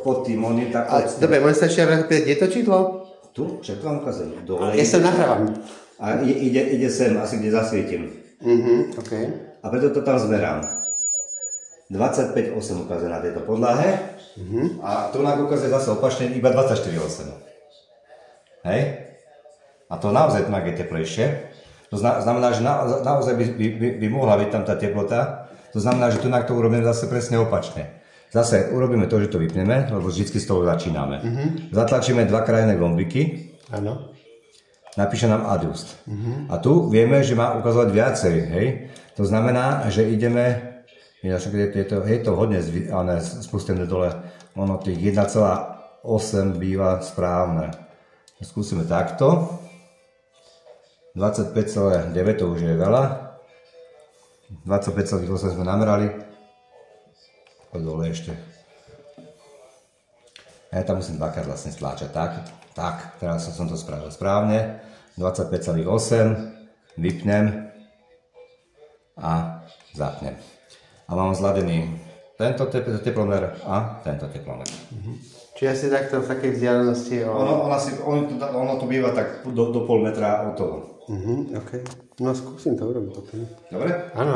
Pod tým, on je tak... Dobre, môžem sa ešte repýtať, kde je to číslo? Tu? Však vám ukazujem. Dole. Ja sa nahrávam. A ide sem, asi kde zasvietím. OK. A preto to tam zmerám. 25,8 ukazuje na tejto podlahe. A tu nám ukazuje zase opačne iba 24,8. Hej? A to naozaj tu je teplejšie. To znamená, že naozaj by mohla byť tam tá teplota. To znamená, že tu to urobíme zase presne opačne. Zase urobíme to, že to vypneme, lebo vždy z toho začíname. Zatlačíme dva krajné gombiky. Áno. Napíše nám adjust. A tu vieme, že má ukazovať viacej, hej? To znamená, že ideme, je to hodne spustené dole, ono tých 1,8 býva správne. Skúsime takto. 25,9 to už je veľa. 25,8 sme namerali. Dole ešte. Ja tam musím dvakrát vlastne stláčať. Tak, teraz som to spravil správne. 25,8, vypnem a zapnem. A mám zladený tento teplomer a tento teplomer. Čiže asi takto v takej vzdialenosti Ono tu býva tak do pol metra od toho. OK. No skúsim to urobiť potom. Dobre? Áno.